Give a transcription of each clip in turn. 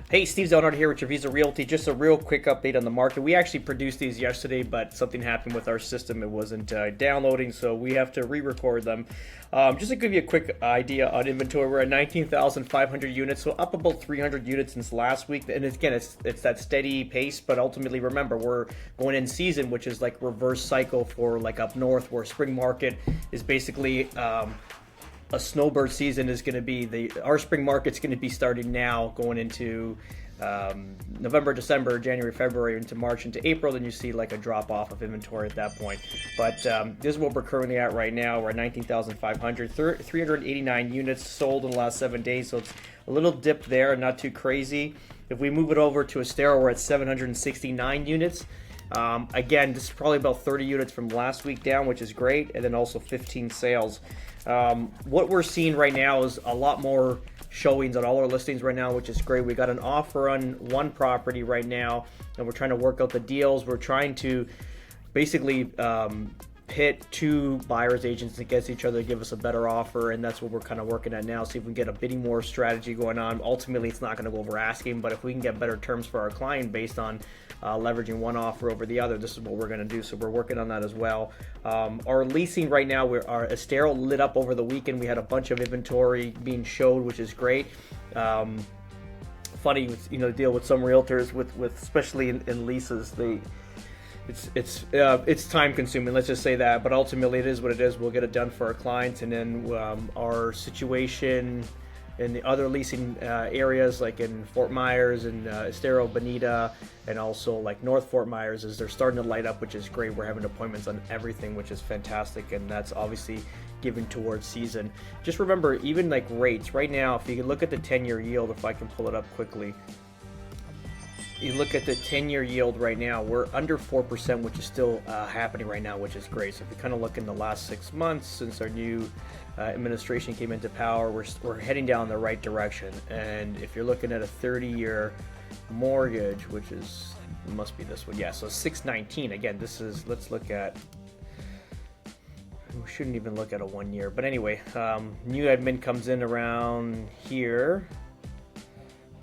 Hey, Steve Zonard here with Treviso Realty. Just a real quick update on the market. We actually produced these yesterday, but something happened with our system. It wasn't downloading, so we have to re-record them. Just to give you a quick idea on inventory, we're at 19,500 units, so up about 300 units since last week. And again, it's that steady pace, but ultimately, remember, we're going in season, which is like reverse cycle for like up north, where spring market is basically a snowbird season is going to be our spring market's going to be starting now, going into November, December, January, February, into March, into April. Then you see like a drop off of inventory at that point. But this is what we're currently at right now. We're at 19,500, 389 units sold in the last 7 days. So it's a little dip there, not too crazy. If we move it over to Estero, we're at 769 units. Again, this is probably about 30 units from last week down, which is great, and then also 15 sales. What we're seeing right now is a lot more showings on all our listings right now, which is great. We got an offer on one property right now, and we're trying to work out the deals. We're trying to basically pit two buyers agents against each other to give us a better offer, and that's what we're kind of working at now. See if we can get a bidding war strategy going on. Ultimately, it's not going to go over asking, but if we can get better terms for our client based on leveraging one offer over the other, this is what we're going to do. So we're working on that as well. Our leasing right now, our Estero lit up over the weekend. We had a bunch of inventory being showed, which is great. Funny, deal with some realtors with especially in leases, it's time consuming, let's just say that, but ultimately it is what it is. We'll get it done for our clients. And then our situation in the other leasing areas, like in Fort Myers and Estero, Bonita, and also like North Fort Myers, is they're starting to light up, which is great. We're having appointments on everything, which is fantastic, and that's obviously given towards season. Just remember, even like rates right now, if you can look at the 10-year yield, if I can pull it up quickly, you look at the 10-year yield right now, we're under 4%, which is still happening right now, which is great. So if you kind of look in the last 6 months since our new administration came into power, we're heading down the right direction. And if you're looking at a 30-year mortgage, which must be this one, yeah, so 619. Again, this is, let's look at, we shouldn't even look at a 1 year, but anyway, new admin comes in around here.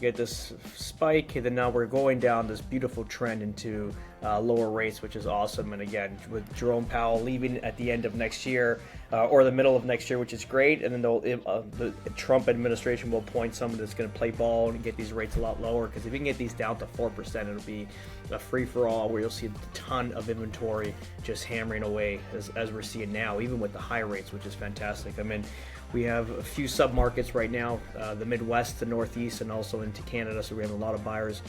Get this spike, and then now we're going down this beautiful trend into lower rates, which is awesome. And again, with Jerome Powell leaving at the end of next year or the middle of next year, which is great, and then the Trump administration will appoint someone that's going to play ball and get these rates a lot lower, because if we can get these down to 4%, it'll be a free-for-all where you'll see a ton of inventory just hammering away as we're seeing now, even with the high rates, which is fantastic. I mean, we have a few sub-markets right now, the Midwest, the Northeast, and also into Canada. So we have a lot of buyers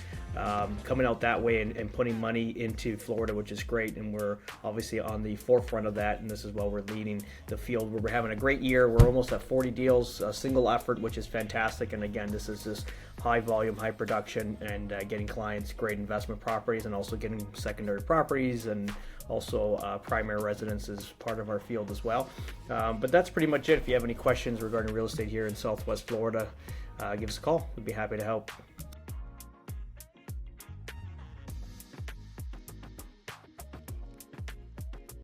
coming out that way and putting money into Florida, which is great. And we're obviously on the forefront of that. And this is why we're leading the field. We're having a great year. We're almost at 40 deals, a single effort, which is fantastic. And again, this is just high volume, high production, and getting clients great investment properties, and also getting secondary properties, and also primary residence is part of our field as well. But that's pretty much it. If you have any questions regarding real estate here in Southwest Florida, give us a call. We'd be happy to help.